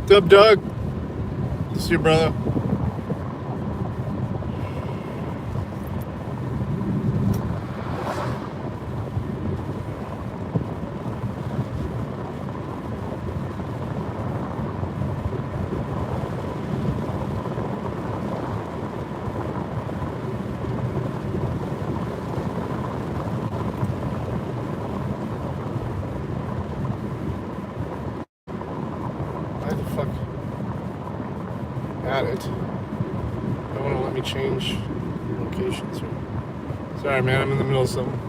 What's up, Doug? See you, brother. Why the fuck? Got it. Don't want to let me change locations here. Sorry, man. I'm in the middle of something.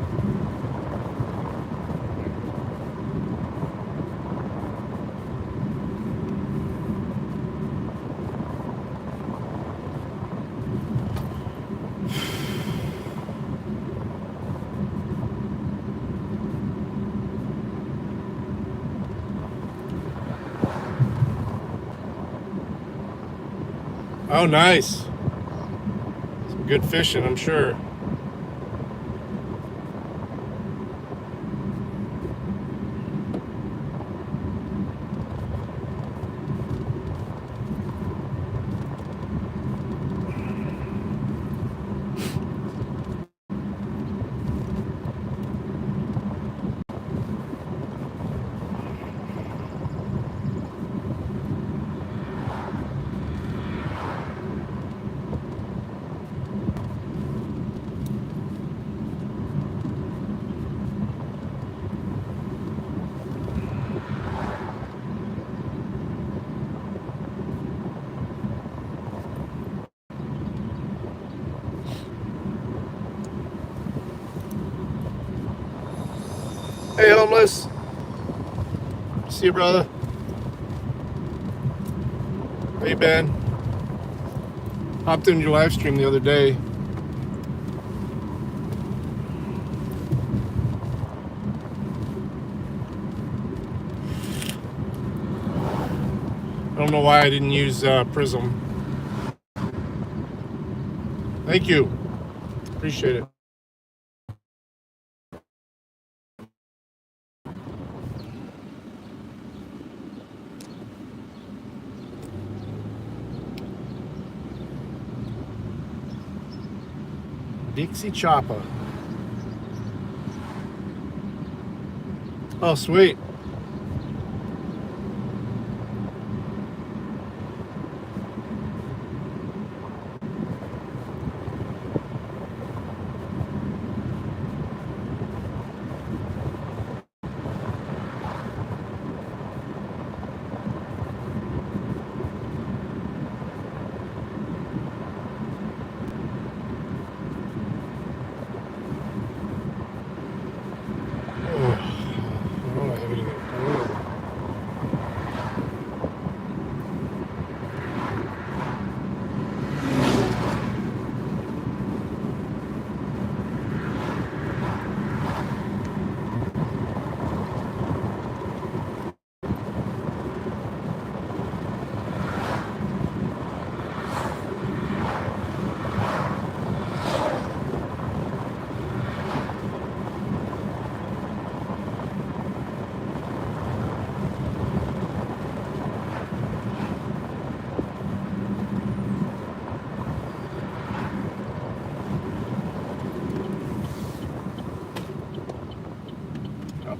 Oh, nice. Some good fishing, I'm sure. Hey, homeless. See you, brother. How you been? Hopped in your live stream the other day. I don't know why I didn't use Prism. Thank you. Appreciate it. Dixie Chopper. Oh, sweet.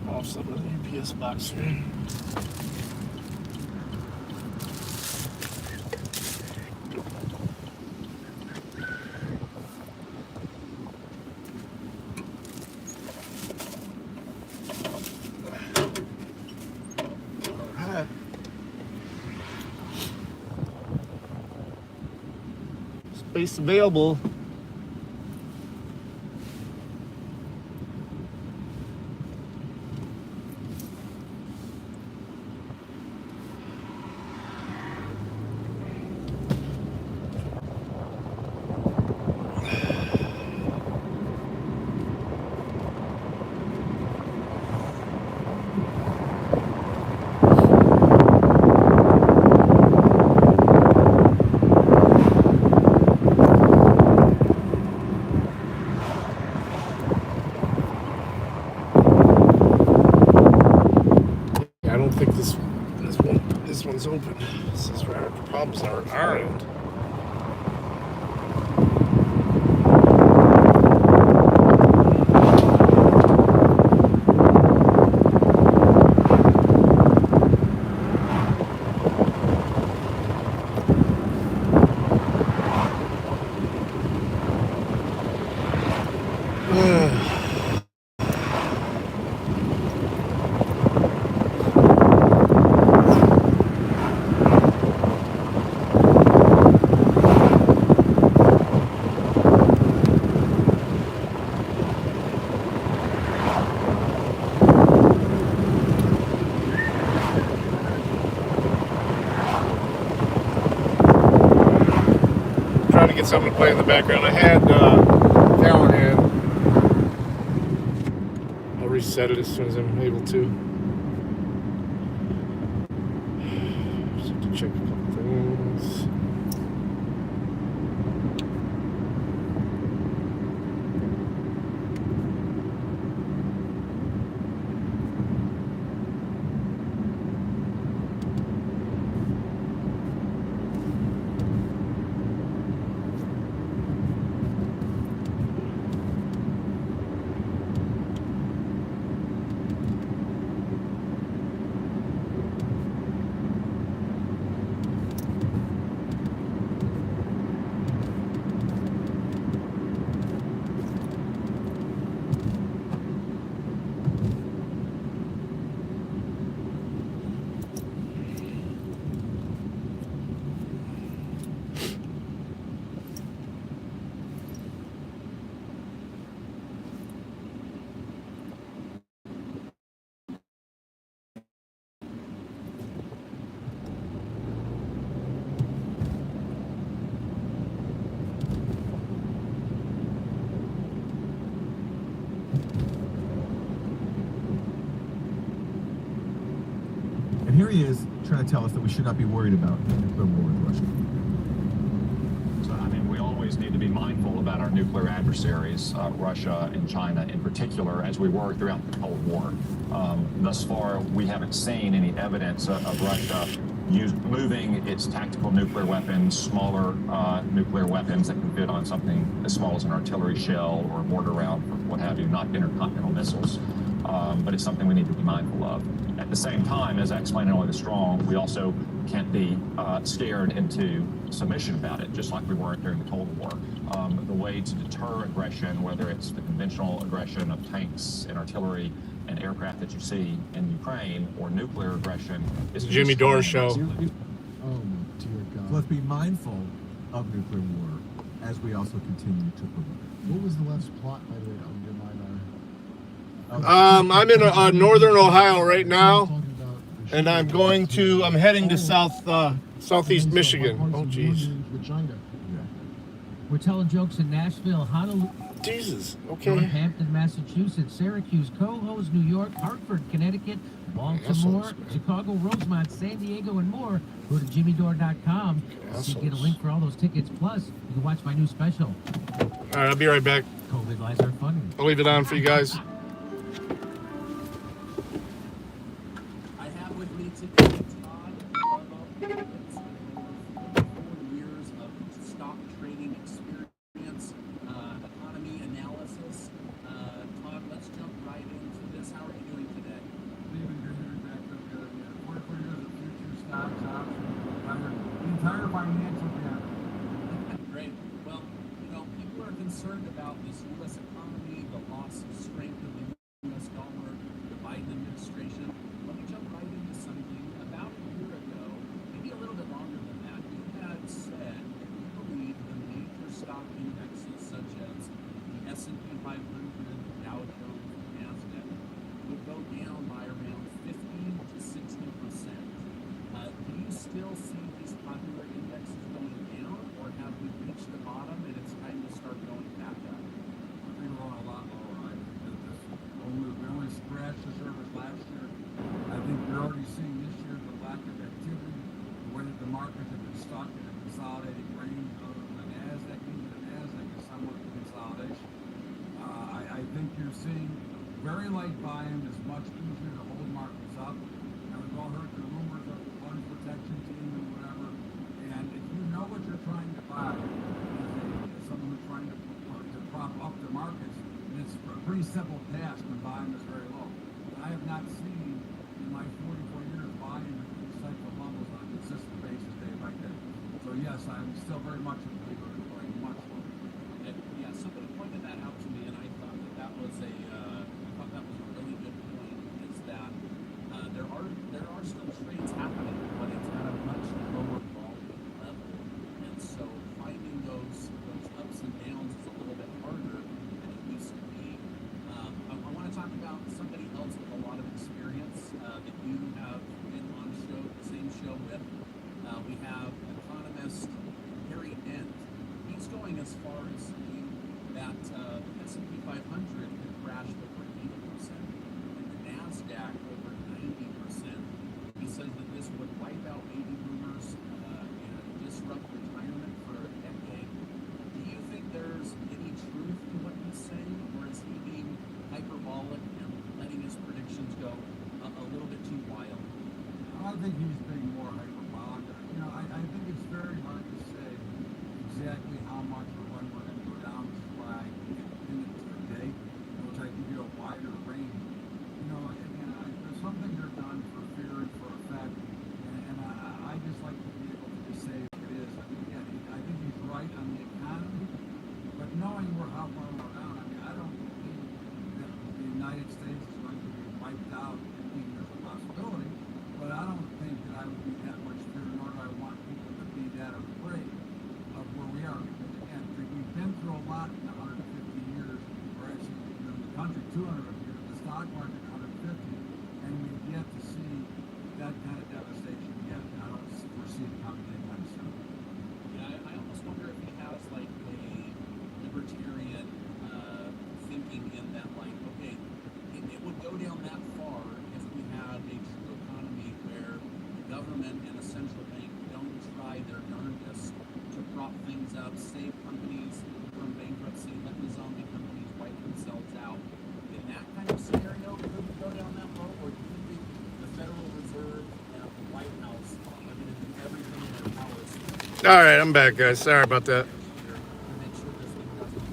Off some of the UPS box here. Space available. I don't think this one's open. problems are on our end. Trying to get something to play in the background. I had Callahan. I'll reset it as soon as I'm able to. Just have to check a couple things. Here he is trying to tell us that we should not be worried about nuclear war with Russia. So, I mean, we always need to be mindful about our nuclear adversaries, Russia and China in particular, as we were throughout the Cold War. Thus far, we haven't seen any evidence of Russia moving its tactical nuclear weapons, smaller nuclear weapons that can fit on something as small as an artillery shell or a mortar round, or what have you, not intercontinental missiles. But it's something we need to be mindful of. At the same time, as I explained in Only the Strong, we also can't be scared into submission about it, just like we weren't during the Cold War. The way to deter aggression, whether it's the conventional aggression of tanks and artillery and aircraft that you see in Ukraine, or nuclear aggression, is to Jimmy Dore show. Oh, dear God. So let's be mindful of nuclear war as we also continue to promote it. What was the last plot, by the way? I'm in northern Ohio right now, and I'm heading to southeast Michigan. Oh, jeez. We're telling jokes in Nashville, Honolulu, Jesus. Okay. Northampton, Massachusetts, Syracuse, Cohoes, New York, Hartford, Connecticut, Baltimore, Chicago, Rosemont, San Diego, and more. Go to JimmyDore.com. So you get a link for all those tickets. Plus, you can watch my new special. All right, I'll be right back. COVID lies are funny. I'll leave it on for you guys. I have with me today Todd Barlow. 4 years of stock trading experience, economy analysis. Todd, let's jump right into this. How are you doing today? Leaving your hair back up good. Yeah. 44 years of futures, stocks, options, the entire financial gamut. Great. Well, people are concerned about this U.S. economy, the loss of strength of the U.S. dollar, the Biden administration. Let me jump right into something. About a year ago, maybe a little bit longer than that, you had said that you believe the major stock indexes, such as the S&P 500, the Dow Jones, and NASDAQ, would go down by around 50 to 60%. Do you still see these popular indexes going down, or have we reached the bottom and it's time to start going back up? I think we're on a lot lower. We only scratched the surface last year. I think you're already seeing this year the lack of activity, the way that the markets have been stuck in a consolidating range. Other than the NASDAQ, even the NASDAQ is somewhat of a consolidation. I think you're seeing very light volume. It's much easier to hold markets up. And we've all heard the rumors of the fund protection team and whatever. And simple task when volume is very low. I have not seen in my 44 years volume in recycled bundles on a consistent basis day by day. So yes, I'm still very much a believer in going much lower. Yeah, somebody pointed that out to me, and I thought that was a really good point. Is that there are still trades happening, but it's at a much lower volume level, and so finding those ups and downs is a little bit harder than it used to be. I want to talk about somebody else with a lot of experience that you have been on the same show with. We have economist Harry Dent. He's going as far as saying that the S&P 500 had crashed over 80% and the NASDAQ over 90%. He says that this would wipe out baby boomers and disrupt retirement for a decade. Do you think there's any truth to what he's saying, or is he being hyperbolic and letting his predictions go a little bit too wild? I think he's being more hyperbolic. You know, I think it's very hard to say exactly how much or when we're going to go down, which is why I pin it to the day, which I give you a wider range. You know, again, there's some things are done for fear and for effect, and I just like to be able to just say what it is. I mean, again, I think he's right on the economy, but knowing how far we're down, I mean, I don't believe that the United States is going to be wiped out. I think there's a possibility, but I don't think that I would be that much fear, nor do I want people to be that afraid of where we are. Because again, we've been through a lot in 150 years, or actually, you know, the country 200 years, the stock market 150, and we've yet to see that kind of devastation yet. I don't foresee it coming anytime soon. Yeah, I almost wonder if he has like a libertarian thinking in that, like, okay, it would go down that far if we had a true economy where the government and a central bank don't try their darndest to prop things up, save companies from bankruptcy, let the zombie companies wipe themselves out. In that kind of scenario, could we go down that road, or do you think the Federal Reserve and the White House are going to do everything in their powers All right, I'm back, guys. Sorry about that. to make sure this thing doesn't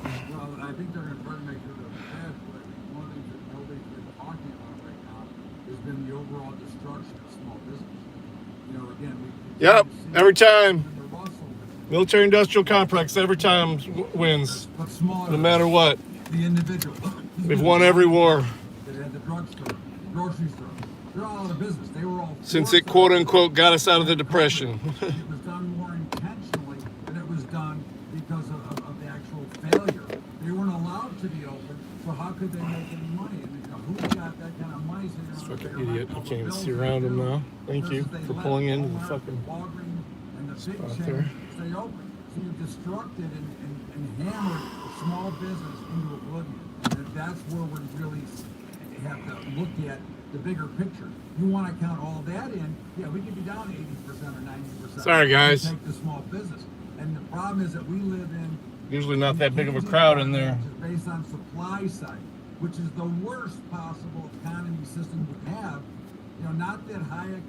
crash? Well, I think they're going to try to make sure they're prepared, but I think one of the things that nobody's been talking about right now has been the overall destruction of small business. You know, again, Yep, every time. The Russell, Military-industrial complex every time wins, but smaller, no matter what. the individual. We've won every war They had the drugstore, the grocery store. They're all out of business. They were all since it forced out. quote-unquote got us out of the Depression. It was done more intentionally than it was done because of the actual failure. They weren't allowed to be open, so how could they make any money? And you know, who's got that kind of money? This fucking idiot. I can't even see around him now. Thank you for pulling into the fucking Walgreens and the big spot chains there. stay open. So you destructed and hammered small business into oblivion. And that's where we really have to look at the bigger picture. You want to count all that in, yeah, we could be down 80% or 90%. Sorry, guys. Take the small business. And the problem is that we live in Usually not that big of a crowd in there. based on supply side, which is the worst possible economy system we have. You know, not that Hayek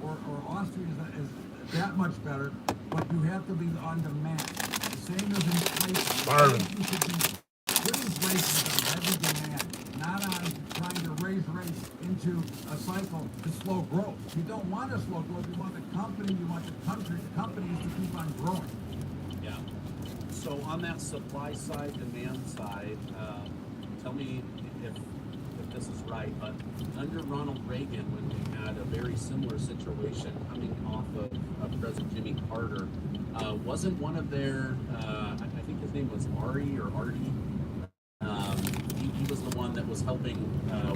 or Austria is that much better, but you have to be on demand. The same as inflation. Marvin. You should be good inflation on heavy demand, not on trying to raise rates into a cycle to slow growth. You don't want to slow growth. You want the company, you want the country, the companies to keep on growing. Yeah. So on that supply side, demand side, tell me if this is right, but under Ronald Reagan, when we had a very similar situation coming off of President Jimmy Carter, wasn't one of their, I think his name was Ari or Artie, he was the one that was helping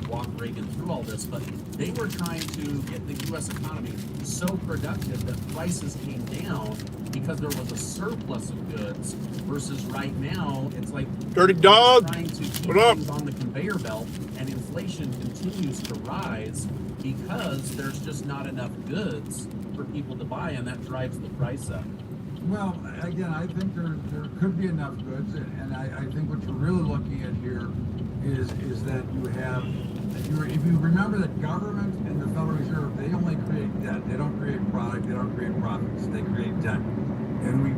walk Reagan through all this, but they were trying to get the U.S. economy so productive that prices came down because there was a surplus of goods, versus right now it's like Dirty dog. trying to keep What up? things on the conveyor belt, and inflation continues to rise because there's just not enough goods for people to buy, and that drives the price up. Well, again, I think there could be enough goods, and I think what you're really looking at here is that you have, if you remember that government and the Federal Reserve, they only create debt. They don't create product, they don't create profits, they create debt. And we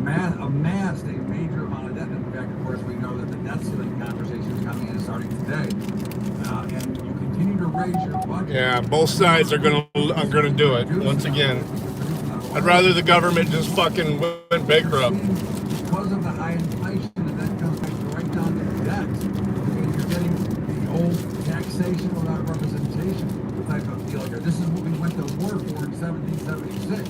amassed a major amount of debt. And in fact, of course, we know that the debt ceiling conversation is coming in starting today. And you continue to raise your budget. Yeah, both sides are gonna do it once again. I'd rather the government just fucking went bankrupt. Because of the high inflation, and that comes right down to debt. Okay, you're getting the old taxation without representation type of deal here. This is what we went to war for in 1776.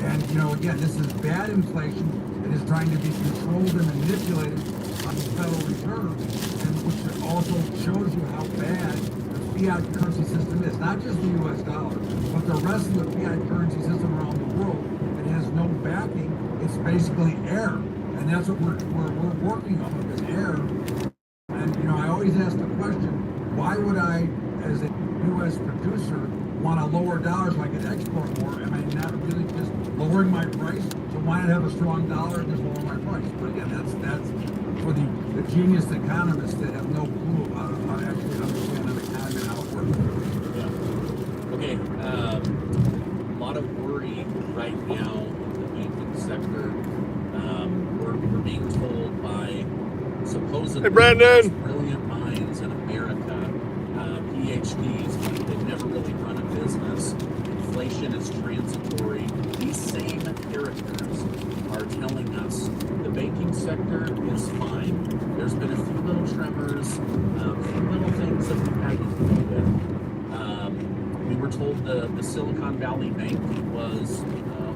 And, you know, again, this is bad inflation that is trying to be controlled and manipulated by the Federal Reserve, and which also shows you how bad the fiat currency system is. Not just the U.S. dollar, but the rest of the fiat currency system around the world. It has no backing. It's basically air. And that's what we're working on, is air. And, you know, I always ask the question, why would I, as a U.S. producer, want to lower dollars so I can export more? Am I not really just lowering my price? So why not have a strong dollar and just lower my price? But again, that's for the genius economists that have no clue about how to actually understand an economy and how it works. Yeah. Okay. A lot of worry right now in the banking sector. We're being told by supposedly brilliant minds in America, PhDs, but they've never really run a business. Inflation is transitory. These same characters are telling us the banking sector is fine. There's been a few little tremors, a few little things that we've had to deal with. We were told the Silicon Valley Bank was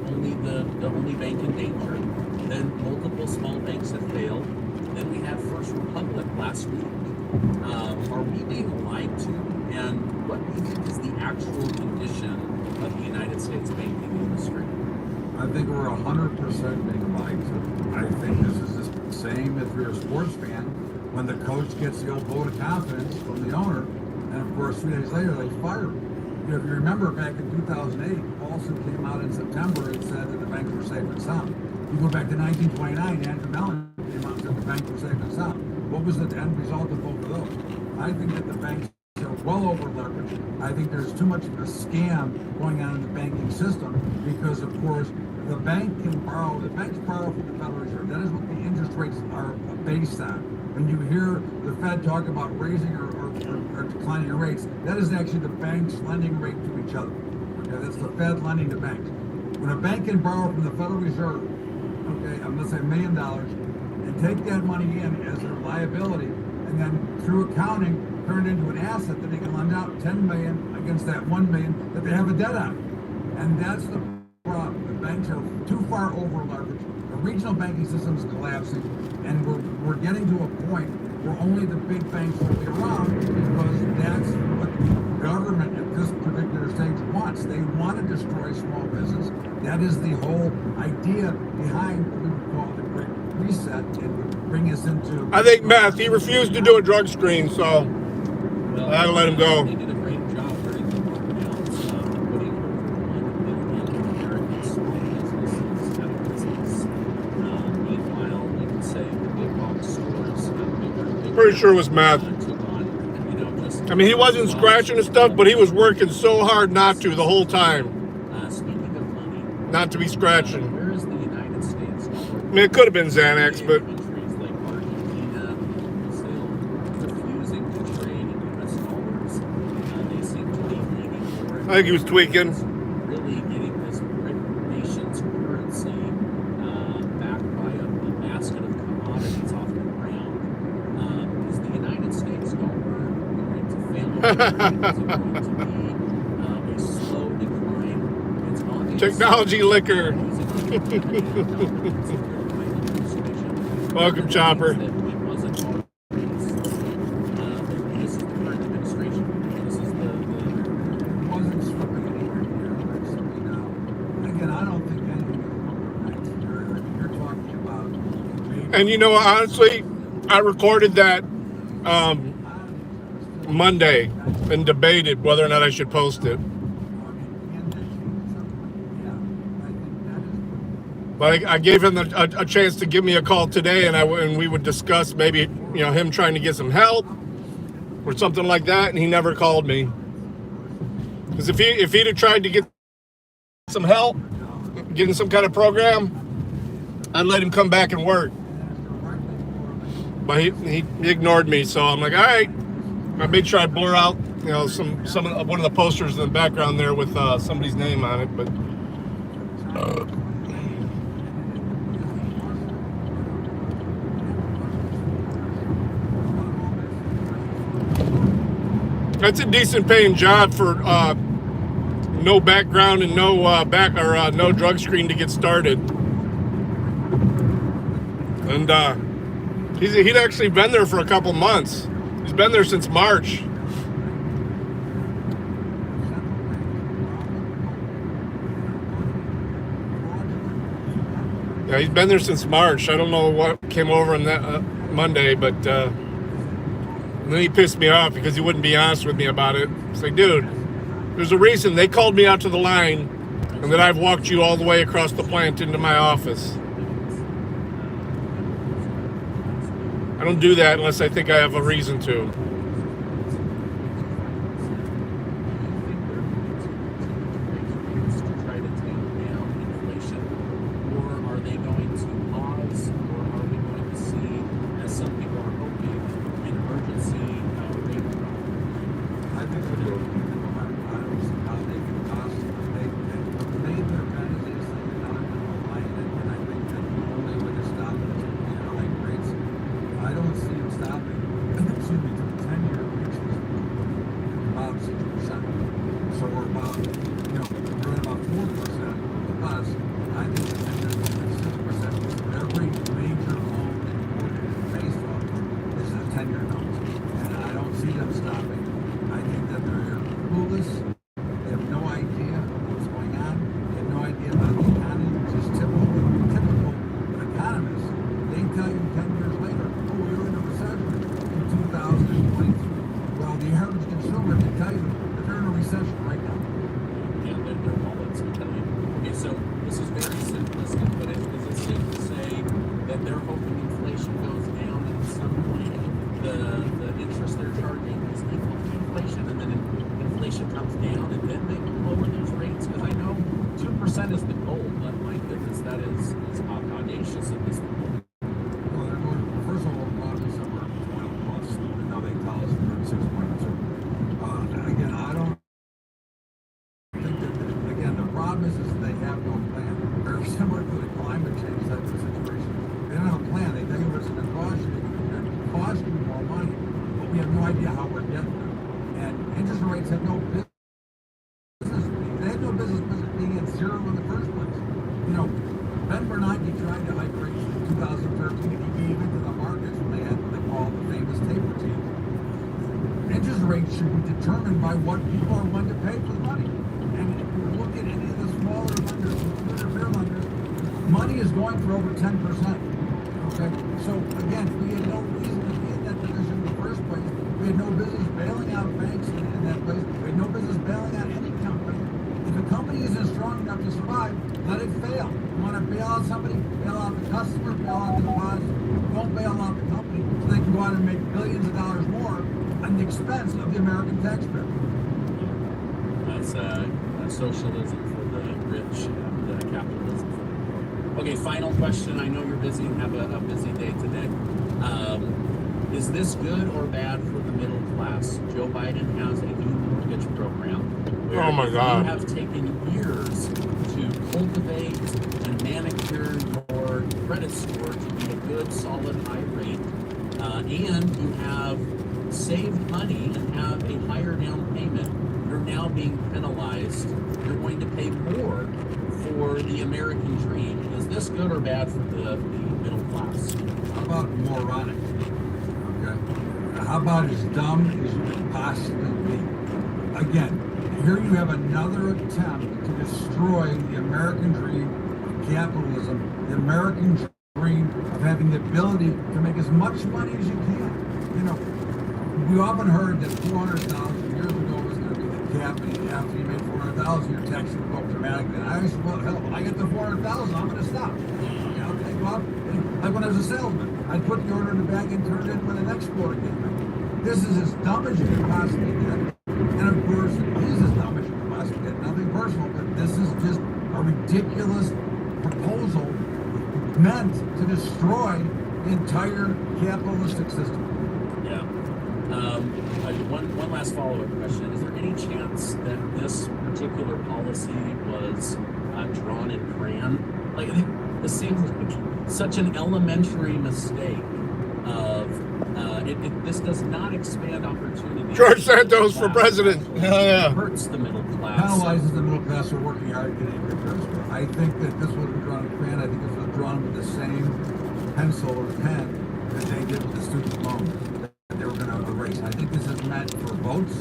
only the only bank in danger. Then multiple small banks have failed. Then we had First Republic last week. Are we being lied to? And what do you think is the actual condition of the United States banking industry? I think we're 100% being lied to. I think this is the same if you're a sports fan, when the coach gets the old vote of confidence from the owner, and of course 3 days later they fire him. You know, if you remember back in 2008, Paulson came out in September and said that the banks were safe and sound. You go back to 1929, Andrew Mellon came out and said the banks were safe and sound. What was the end result of both of those? I think that the banks are well over leveraged. I think there's too much of a scam going on in the banking system because, of course, the bank can borrow. The banks borrow from the Federal Reserve. That is what the interest rates are based on. When you hear the Fed talk about raising or declining rates, that is actually the banks lending rate to each other. Okay, that's the Fed lending to banks. When a bank can borrow from the Federal Reserve, okay, I'm going to say $1 million, and take that money in as their liability, and then through accounting turn it into an asset that they can lend out $10 million against that $1 million that they have a debt on. And that's the problem. The banks are too far over leveraged. The regional banking system is collapsing, and we're getting to a point where only the big banks will be around because that's what the government at this particular stage wants. They want to destroy small business. That is the whole idea behind what we would call the Great Reset and bring us into... I think meth. He refused to do a drug screen, so I had to let him go. They did a great job during the lockdowns of putting over 1 million American small businesses out of business. Meanwhile, you can say the big box stores, Pretty sure it was meth. took on, you know, just... I mean, he wasn't scratching and stuff, but he was working so hard not to the whole time. Speaking of money, Not to be scratching. where is the United States dollar? I mean, it could have been Xanax, but Countries like Argentina and Brazil refusing to trade in U.S. dollars. They seem to be leaning more. I think he was tweaking. Really getting this nation's currency backed by a basket of commodities off the ground. Is the United States dollar going to fail? Is it going to be a slow decline? It's obvious. Technology liquor. Welcome, Chopper. This is the current administration. This is the wasn't slipping anywhere near recently now. Again, I don't think anything is going to You're talking about... And you know, honestly, I recorded that Monday and debated whether or not I should post it. But I gave him a chance to give me a call today, and we would discuss maybe, you know, him trying to get some help or something like that, and he never called me. Because if he'd have tried to get some help, getting some kind of program, I'd let him come back and work. But he ignored me, so I'm like, all right. I made sure I blur out, one of the posters in the background there with somebody's name on it. But that's a decent paying job for no background and no no drug screen to get started. And he'd actually been there for a couple months. He's been there since March. Yeah, he's been there since March. I don't know what came over on that Monday, but then he pissed me off because he wouldn't be honest with me about it. It's like, dude, there's a reason they called me out to the line and that I've walked you all the way across the plant into my office. I don't do that unless I think I have a reason to. Socialism for the rich and capitalism for the poor. Okay, final question. I know you're busy and have a busy day today. Is this good or bad for the middle class? Joe Biden has a new mortgage program where oh my God. you have taken years to cultivate and manicure your credit score to be a good, solid, high rate, and you have saved money and have a higher down payment, you're now being penalized. You're going to pay more for the American dream. Is this good or bad for the middle class? How about moronic? Okay. How about as dumb as you can possibly be? Again, here you have another attempt to destroy the American dream of capitalism, the American dream of having the ability to make as much money as you can. You know, we often heard that 400,000 years ago was going to be the cap, and after you made 400,000, your tax would go up dramatically. And I always said, well, hell, when I get to 400,000, I'm going to stop. Okay, go up. Like when I was a salesman, I'd put the order in the bag and turn it in when the next quota came in. This is as dumb as you can possibly get. And of course, he's as dumb as you can possibly get. Nothing personal, but this is just a ridiculous proposal meant to destroy the entire capitalistic system. Yeah. One last follow-up question. Is there any chance that this particular policy was drawn in crayon? Like, this seems like such an elementary mistake of this does not expand opportunity. George Santos for president. Hell yeah. It hurts the middle class. Penalizes the middle class for working hard getting repairs. I think that this wasn't drawn in crayon. I think this was drawn with the same pencil or pen that they did with the student loan that they were going to erase. I think this is meant for votes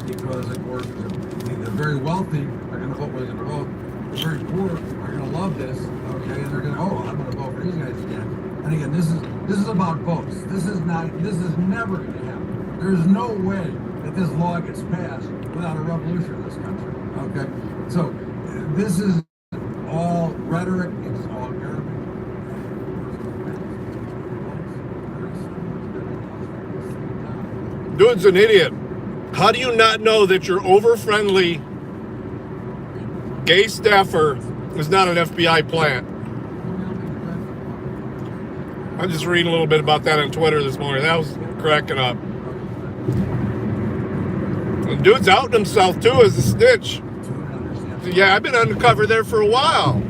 because, of course, the very wealthy are going to vote where they're going to vote. The very poor are going to love this, okay, and they're going to, I'm going to vote for these guys again. And again, this is about votes. This is never going to happen. There's no way that this law gets passed without a revolution in this country, okay? So this is all rhetoric. It's all garbage. Dude's an idiot. How do you not know that your over-friendly gay staffer is not an FBI plant? I'm just reading a little bit about that on Twitter this morning. That was cracking up. And dude's outing himself, too, as a snitch. Yeah, I've been undercover there for a while.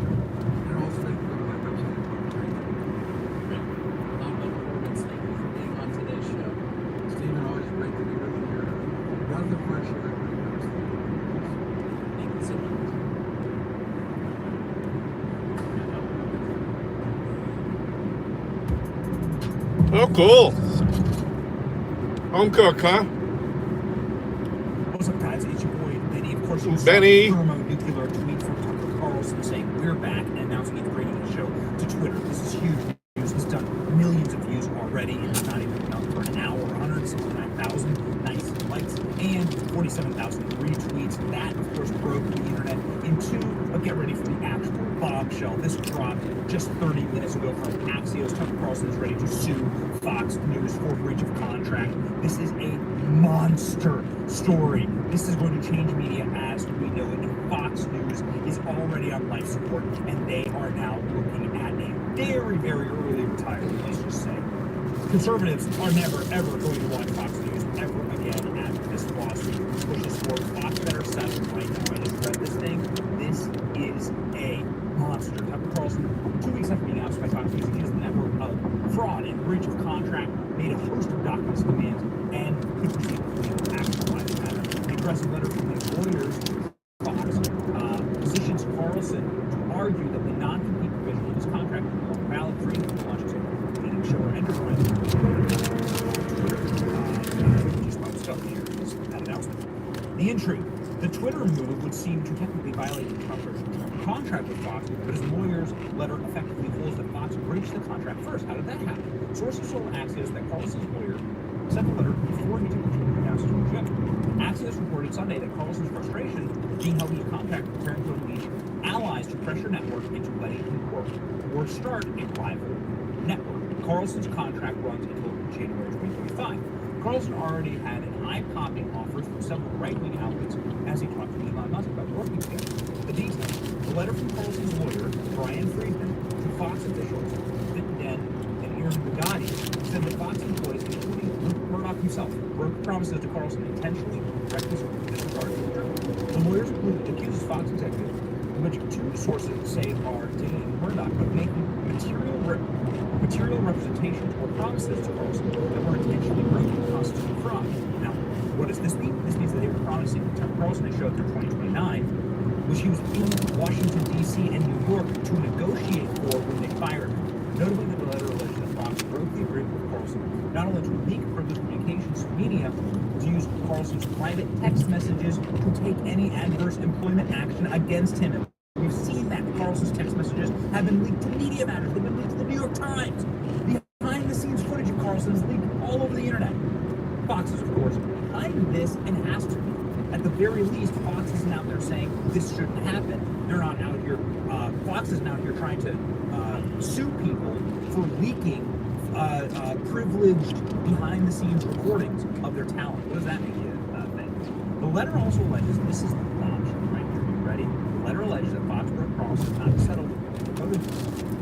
Oh, cool. Home cook, huh? What's up, guys? It's your boy, Benny. Of course, you saw Benny. the thermonuclear tweet from Tucker Carlson saying we're back and announcing he's bringing the show to Twitter. This is huge news. It's done millions of views already, and it's not even been up for an hour. 169,000 nice likes and 47,000 retweets. That, of course, broke the internet into, get ready for the actual bombshell. This dropped just 30 minutes ago from Axios. Tucker Carlson is ready to sue Fox News for breach of contract. This is a monster story. This is going to change media as we know it. And Fox News is already on life support, and they are now looking at a very, very early retirement, let's just say. Conservatives are never, ever going to watch Fox News ever again after this lawsuit pushes for Fox Better 7 right now. I just read this thing. This is a monster. Tucker Carlson, 2 weeks after being ousted by Fox News, accused the network of fraud and breach of contract, made a host of documents demands, and could proceed with legal action by the matter. The aggressive letter from the lawyers, Fox, positions Carlson to argue that the non-compete provision of this contract is valid for either the launch of leading show or enterprise. Just about stuff here, that announcement. The intrigue. The Twitter move would seem to technically violate the contract with Fox, but his lawyer's letter effectively holds that Fox breached the contract first. How did that happen? Sources told Axios that Carlson's lawyer sent the letter before he took the announced his rejection. Axios reported Sunday that Carlson's frustration being held in contract preparing to unleash allies to pressure network into letting him work or start a rival network. Carlson's contract runs until January 2025. Carlson already had an eye-popping offers from several right-wing outlets as he talked to Elon Musk about working together. The details. The letter from Carlson's lawyer, Brian Friedman, to Fox officials, Vic Den and Aaron Bugatti, said that Fox employees, including Murdoch himself, broke promises to Carlson intentionally, recklessly disregarded the term. The lawyers accuses Fox executives, which two sources say are Denny and Murdoch, of making material representations or promises to Carlson that were intentionally broken and constitute fraud. Now, what does this mean? This means that they were promising Tucker Carlson a show through 2029, which he was in Washington, D.C. and New York to negotiate for when they fired him. Notably, the letter alleged that Fox broke the agreement with Carlson not only to leak privileged communications to media, to use Carlson's private text messages to take any adverse employment action against him. We've seen that Carlson's text messages have been leaked to Media Matters. They've been leaked to the New York Times. Behind-the-scenes footage of Carlson is leaked all over the internet. Fox is, of course, behind this and has to be. At the very least, Fox isn't out there saying this shouldn't happen. They're not out here. Fox isn't out here trying to sue people for leaking privileged behind-the-scenes recordings of their talent. What does that make you think? The letter also alleges, this is the bombshell right here. You ready? The letter alleges that Fox broke promises not to settle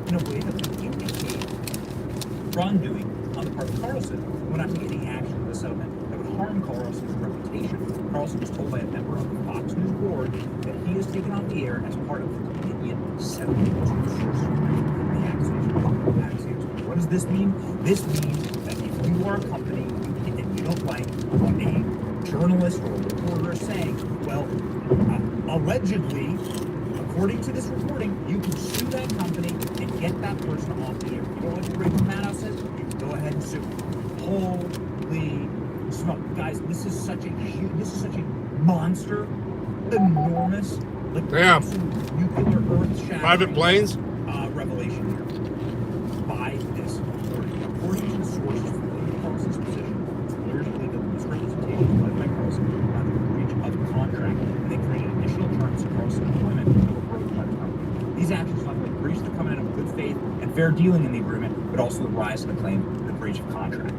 in a way that would indicate wrongdoing on the part of Carlson. We're not taking any action in the settlement that would harm Carlson's reputation. Carlson was told by a member of the Fox News board that he is taken off the air as part of the Dominion settlement. What does this mean? This means that if you are a company and you don't like what a journalist or a reporter is saying, well, allegedly, according to this reporting, you can sue that company and get that person off the air. You don't like what Rachel Maddow says? You can go ahead and sue. Holy smoke. Guys, this is such a monster, enormous, like nuclear earth-shattering Private planes? Revelation here. By this reporting. According to sources familiar with Carlson's position, lawyers believe that the misrepresentation led by Carlson found a breach of contract, and they created additional terms of Carlson's employment that were broken by the company. These actions not only breached the covenant of good faith and fair dealing in the agreement, but also the rise of the claim of the breach of contract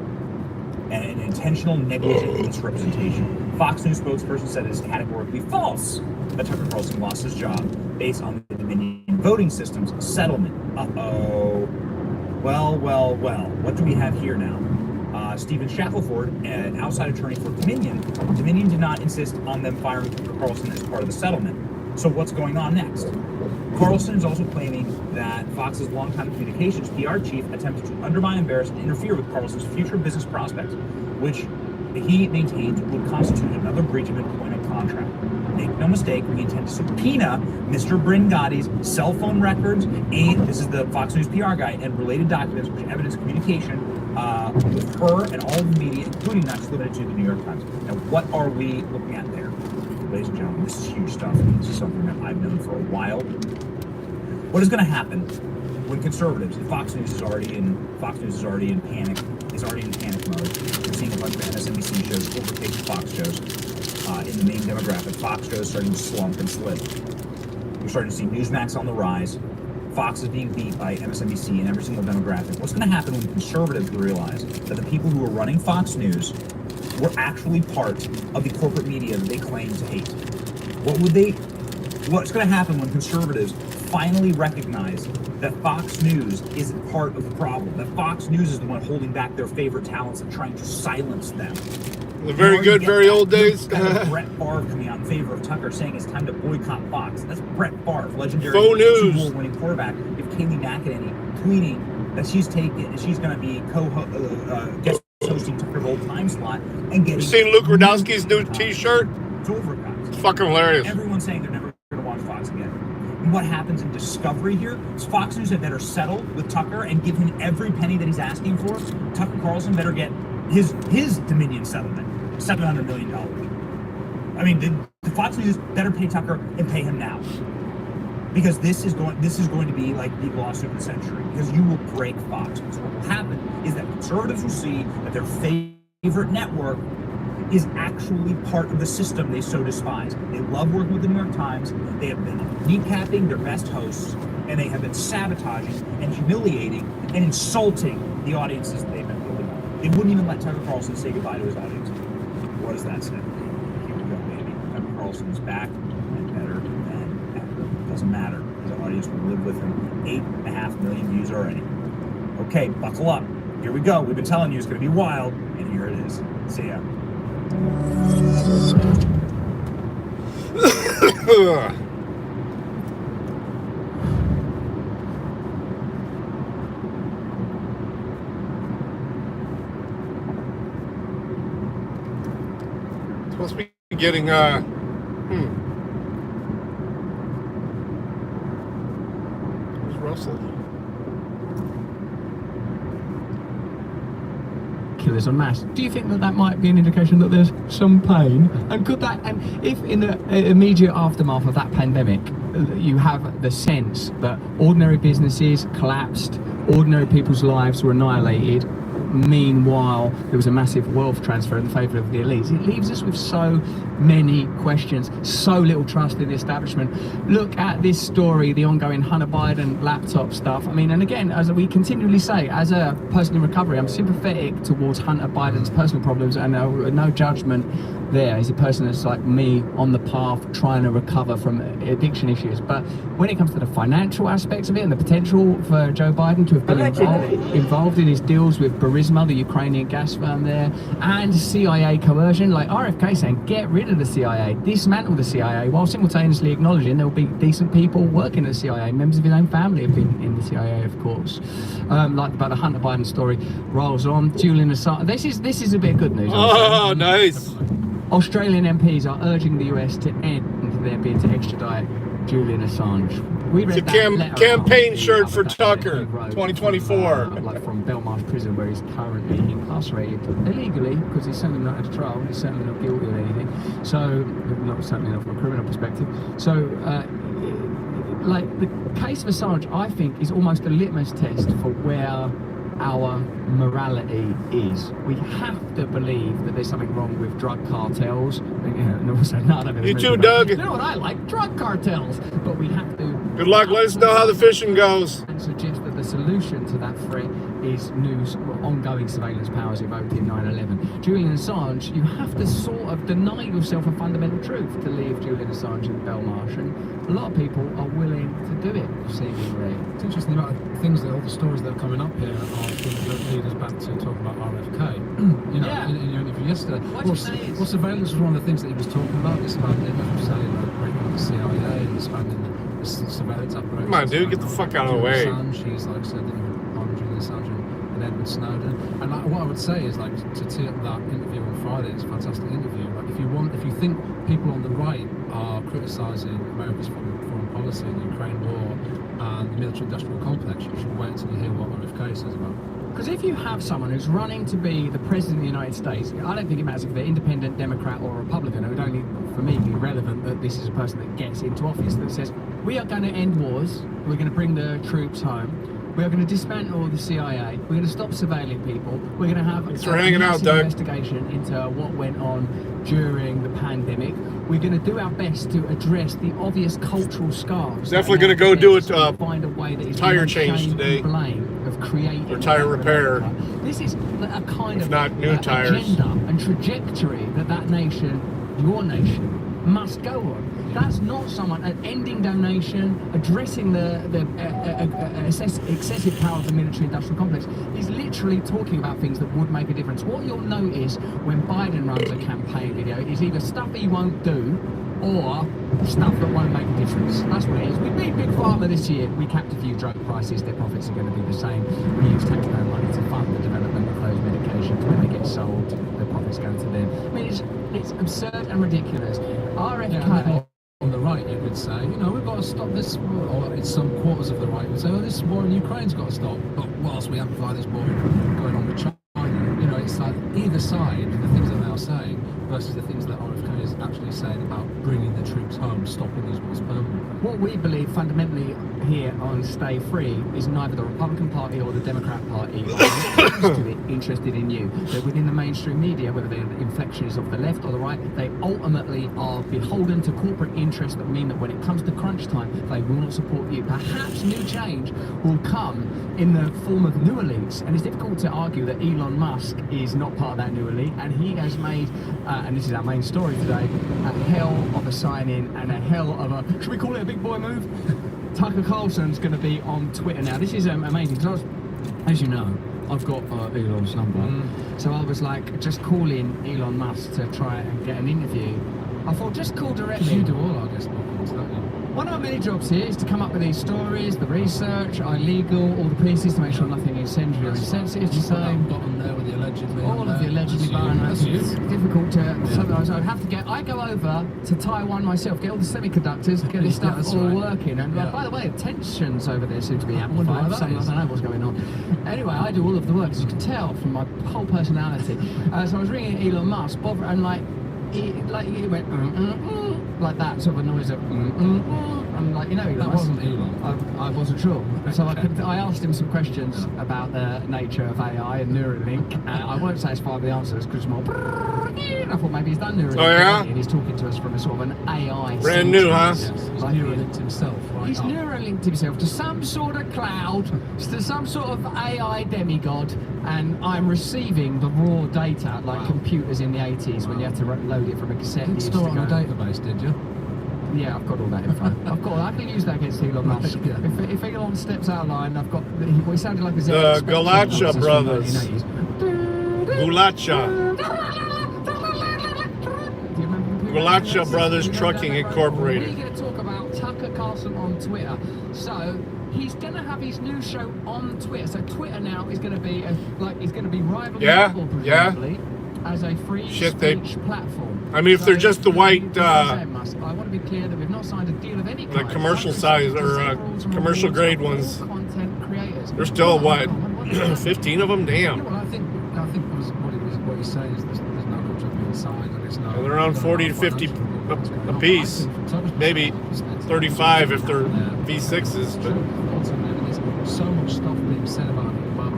and an intentional negligent misrepresentation. Fox News spokesperson said it is categorically false that Tucker Carlson lost his job based on the Dominion voting system's settlement. Uh-oh. Well. What do we have here now? Stephen Shackelford, an outside attorney for Dominion did not insist on them firing Tucker Carlson as part of the settlement. So what's going on next? Carlson is also claiming that Fox's longtime communications PR chief attempted to undermine, embarrass, and interfere with Carlson's future business prospects, which he maintained would constitute another breach of employment contract. Make no mistake, we intend to subpoena Mr. Bringotti's cell phone records, and this is the Fox News PR guy, and related documents which evidence communication with her and all of the media, including not just limited to the New York Times. Now, what are we looking at there? Ladies and gentlemen, this is huge stuff. This is something that I've known for a while. What is going to happen when conservatives, Fox News is already in panic mode. We're seeing a bunch of MSNBC shows overtake Fox shows in the main demographic. Fox shows starting to slump and slip. We're starting to see Newsmax on the rise. Fox is being beat by MSNBC in every single demographic. What's going to happen when conservatives realize that the people who are running Fox News were actually part of the corporate media that they claim to hate? What's going to happen when conservatives finally recognize that Fox News isn't part of the problem, that Fox News is the one holding back their favorite talents and trying to silence them? The very good, very old days. Brett Favre coming out in favor of Tucker, saying it's time to boycott Fox. That's Brett Favre, legendary Super Bowl winning quarterback. If Kayleigh McEnany tweeting that she's going to be guest hosting Tucker's old time slot and getting. You seen Luke Radowski's new T-shirt? It's over, guys. It's fucking hilarious. Everyone's saying they're never going to watch Fox again. And what happens in Discovery here is Fox News had better settle with Tucker and give him every penny that he's asking for. Tucker Carlson better get his Dominion settlement, $700 million. I mean, the Fox News better pay Tucker and pay him now, because this is going to be like the lawsuit of the century, because you will break Fox. So what will happen is that conservatives will see that their favorite network is actually part of the system they so despise. They love working with the New York Times. They have been kneecapping their best hosts, and they have been sabotaging and humiliating and insulting the audiences that they've been building on. They wouldn't even let Tucker Carlson say goodbye to his audience. What does that say? Here we go, baby. Tucker Carlson is back and better than ever. Doesn't matter. His audience will live with him. 8.5 million views already. Okay, buckle up. Here we go. We've been telling you it's going to be wild, and here it is. See ya. Supposed to be getting Where's Russell? Killers en masse. Do you think that might be an indication that there's some pain? And could that, and if in the immediate aftermath of that pandemic, you have the sense that ordinary businesses collapsed, ordinary people's lives were annihilated, meanwhile there was a massive wealth transfer in favour of the elites, it leaves us with so many questions, so little trust in the establishment. Look at this story, the ongoing Hunter Biden laptop stuff. I mean, and again, as we continually say, as a person in recovery, I'm sympathetic towards Hunter Biden's personal problems and no judgment there. He's a person that's like me, on the path trying to recover from addiction issues. But when it comes to the financial aspects of it and the potential for Joe Biden to have been involved in his deals with Burisma, the Ukrainian gas firm there, and CIA coercion, like RFK saying, get rid of the CIA, dismantle the CIA, while simultaneously acknowledging there will be decent people working at the CIA. Members of his own family have been in the CIA, of course. Like about the Hunter Biden story rolls on. Julian Assange. This is a bit of good news. Oh, nice. Australian MPs are urging the US to end their bid to extradite Julian Assange. We read It's a that letter campaign out shirt the for other day that Tucker, he wrote 2024. like from Belmarsh prison, where he's currently incarcerated illegally, because he's certainly not at a trial. He's certainly not guilty of anything. So, certainly not from a criminal perspective. So, like the case of Assange, I think, is almost a litmus test for where our morality is. We have to believe that there's something wrong with drug cartels. And also, none of it. You too, Doug. You know what I like? Drug cartels. But we have to. Good luck. Let us know how the fishing goes. And suggest that the solution to that threat is ongoing surveillance powers evoked in 9/11. Julian Assange, you have to sort of deny yourself a fundamental truth to leave Julian Assange in Belmarsh, and a lot of people are willing to do it, seemingly. It's interesting about things that all the stories that are coming up here are things that lead us back to talking about RFK. You know, Yeah. in your interview yesterday. What you say is- Well, surveillance was one of the things that he was talking about. Expanding, as you say, like breaking up the CIA and expanding the surveillance apparatus. Come on, dude, get the fuck out of the way. Assange, he's like said, on Julian Assange and Edward Snowden. And like, what I would say is, like, to tee up that interview on Friday, it's a fantastic interview. Like, if you think people on the right are criticising America's foreign policy, the Ukraine war, and the military-industrial complex, you should wait until you hear what RFK says about it. Because if you have someone who's running to be the president of the United States, I don't think it matters if they're independent, Democrat or Republican. It would only, for me, be relevant that this is a person that gets into office that says, we are going to end wars, we're going to bring the troops home, we are going to dismantle the CIA, we're going to stop surveilling people, we're going to have Thanks for hanging out, Doug. investigation into what went on during the pandemic. We're going to do our best to address the obvious cultural scars. Definitely going to go do it. Find a way that is Tire no change shame today. and blame of creating Or tire that repair. America. This is a kind If of not new tires. agenda and trajectory that nation, your nation, must go on. That's not someone ending donation, addressing the excessive power of the military-industrial complex. He's literally talking about things that would make a difference. What you'll notice when Biden runs a campaign video is either stuff he won't do or stuff that won't make a difference. That's what it is. We beat Big Pharma this year. We capped a few drug prices. Their profits are going to be the same. We use taxpayer money to fund the development of those medications. When they get sold, the profits go to them. I mean, it's absurd and ridiculous. RFK... On the right, you could say, you know, we've got to stop this war, or it's some quarters of the right would say, oh, this war in Ukraine's got to stop. But whilst we amplify this war going on with China, you know, it's like either side, the things they're now saying, versus the things that RFK is actually saying about bringing the troops home, stopping these wars permanently. What we believe fundamentally here on Stay Free is neither the Republican Party or the Democrat Party are interested in you. That within the mainstream media, whether they're inflections of the left or the right, they ultimately are beholden to corporate interests that mean that when it comes to crunch time, they will not support you. Perhaps new change will come in the form of new elites, and it's difficult to argue that Elon Musk is not part of that new elite, and he has made, and this is our main story today, a hell of a sign-in and a hell of a, should we call it a big boy move? Tucker Carlson's going to be on Twitter now. This is amazing, because as you know, I've got Elon's number, so I was like, just calling Elon Musk to try and get an interview. I thought, just call directly. You do all our guest bookings, don't you? One of my many jobs here is to come up with these stories, the research, I legal, all the pieces to make sure nothing incendiary or insensitive to say. Bottom there with the allegedly. All of the allegedly button. That's you. It's difficult to. Sometimes I have to get. I go over to Taiwan myself, get all the semiconductors, get this stuff that's all right. working. And by the way, tensions over there seem to be wonder why amplified. that Some is. I don't know what's going on. Anyway, I do all of the work, as you can tell from my whole personality. So I was ringing Elon Musk, and like he went like that sort of a noise of and like, you know, Elon That Musk. wasn't Elon. I wasn't sure. So I asked him some questions about the nature of AI and Neuralink. I won't satisfy with the answers because it's more. I thought maybe he's done Neuralink. Oh, yeah? And he's talking to us from a sort of an AI. Brand new, huh? Yes, he's Like, Neuralinked himself. Right He's up. Neuralinked himself to some sort of cloud, to some sort of AI demigod, and I'm receiving the raw data like computers in the 80s when you had to load download it from a cassette. You didn't store it on a database, did you? Yeah, I've got all that info. I can use that against Elon Musk. Yeah. If Elon steps out of line, I've got. He sounded like a The Galacha brothers. Gulacha. Gulacha Brothers Trucking Incorporated. We're going to talk about Tucker Carlson on Twitter. So he's going to have his new show on Twitter. So Twitter now is going to be rivaling Apple, presumably, as a free speech platform. I mean, if they're just the white, I want to be clear that we've not signed a deal of any kind. the commercial size or commercial grade ones, content creators. there's still what, 15 of them? Damn. Yeah, well, I think what he's saying is there's no contract being signed, and it's no. They're around 40 to 50 a piece, maybe 35 if they're V6s. But Ultimately, there's so much stuff being said about it, but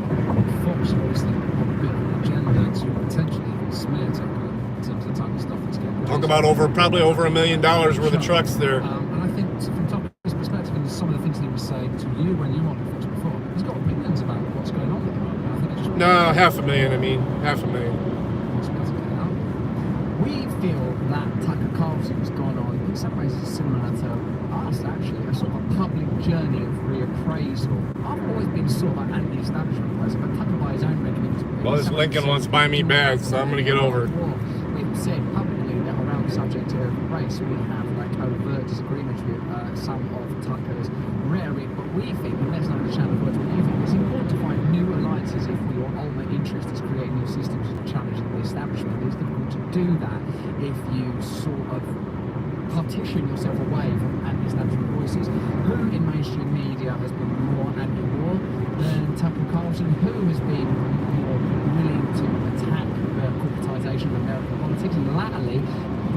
Fox obviously have a bit of an agenda to potentially even smear Tucker in terms of the type of stuff that's getting. talk about probably over $1 million worth of trucks there. And I think from Tucker's perspective, and some of the things he was saying to you when you were on Fox before, he's got opinions about what's going on at the moment. I think it's just No, $500,000. I mean, $500,000. We feel that Tucker Carlson's gone on, in some ways it's similar to us actually, a sort of public journey of reappraisal. I've always been sort of an anti-establishment person, but Tucker by his own reckoning. Well, this Lincoln wants to buy me bags, so I'm going to get over it. We've said publicly that around the subject of race, we have like overt disagreements with some of Tucker's rhetoric, but we think, and let's not the channel words what you think, it's important to find new alliances if your ultimate interest is creating new systems and challenging the establishment. It's difficult to do that if you sort of partition yourself away from anti-establishment voices. Who in mainstream media has been more anti-war than Tucker Carlson? Who has been more willing to attack the corporatization of American politics? And latterly,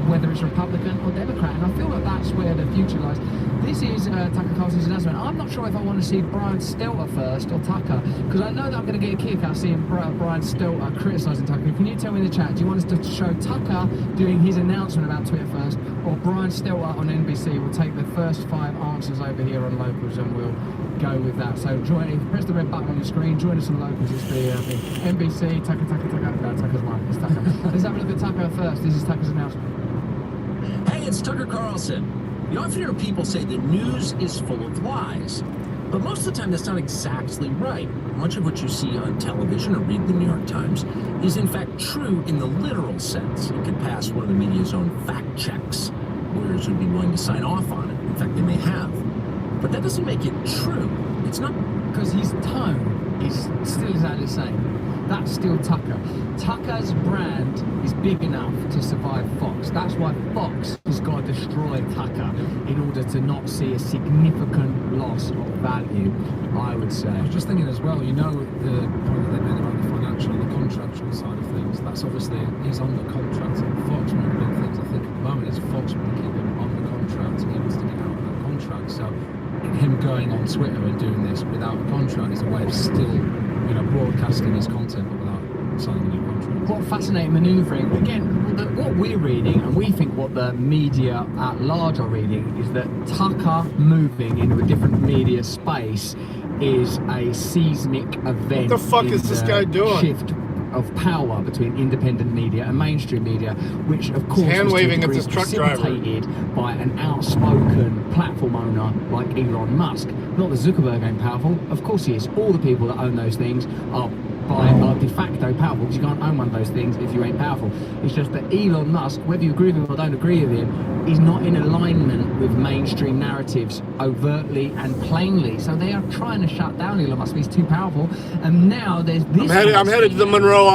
whether it's Republican or Democrat. And I feel that that's where the future lies. This is Tucker Carlson's announcement. I'm not sure if I want to see Brian Stelter first or Tucker, because I know that I'm going to get a kick out of seeing Brian Stelter criticising Tucker. Can you tell me in the chat, do you want us to show Tucker doing his announcement about Twitter first, or Brian Stelter on NBC? We'll take the first 5 answers over here on Locals and we'll go with that. So press the red button on your screen, join us on Locals. It's the NBC, Tucker. No, Tucker's one. It's Tucker. Let's have a look at Tucker first. This is Tucker's announcement. Hey, it's Tucker Carlson. You often hear people say that news is full of lies, but most of the time that's not exactly right. Much of what you see on television or read the New York Times is in fact true in the literal sense. It could pass one of the media's own fact checks. Lawyers would be willing to sign off on it. In fact, they may have. But that doesn't make it true. It's not. Because his tone is still exactly the same. That's still Tucker. Tucker's brand is big enough to survive Fox. That's why Fox has got to destroy Tucker in order to not see a significant loss of value, I would say. I was just thinking as well, you know, the point that they made about the financial and the contractual side of things, that's obviously, he's on the contract. Fox, one of the big things I think at the moment is Fox want to keep him on the contract. He wants to get out of that contract. So him going on Twitter and doing this without a contract is a way of still, you know, broadcasting his content but without signing a new contract. What fascinating manoeuvring. Again, what we're reading, and we think what the media at large are reading, is that Tucker moving into a different media space is a seismic event. What the fuck is this guy doing? Shift of power between independent media and mainstream media, which of course hand waving at was this truck driver, facilitated by an outspoken platform owner like Elon Musk. Not that Zuckerberg ain't powerful, of course he is. All the people that own those things are de facto powerful, because you can't own one of those things if you ain't powerful. It's just that Elon Musk, whether you agree with him or don't agree with him, is not in alignment with mainstream narratives overtly and plainly. So they are trying to shut down Elon Musk. He's too powerful. And now there's this. I'm headed to the Monroe,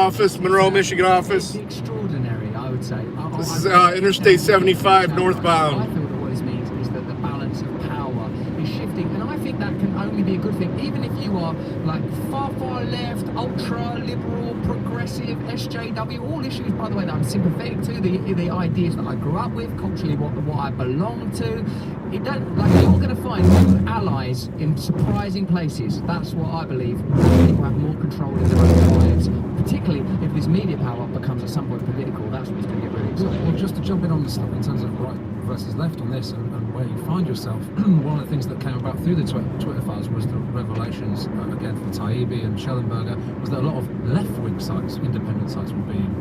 Michigan office. It's extraordinary, I would say. This is Interstate 75 northbound. I feel that what this means is that the balance of power is shifting, and I think that can only be a good thing, even if you are like far left, ultra liberal, progressive, SJW, all issues, by the way, that I'm sympathetic to, the ideas that I grew up with, culturally what I belong to. You're going to find new allies in surprising places. That's what I believe. People have more control in their own lives, particularly if this media power becomes at some point political. That's when it's going to get really exciting. Well, just to jump in on this stuff in terms of right versus left on this and where you find yourself, one of the things that came about through the Twitter files was the revelations, again from Taibbi and Schellenberger, was that a lot of left-wing sites, independent sites, were being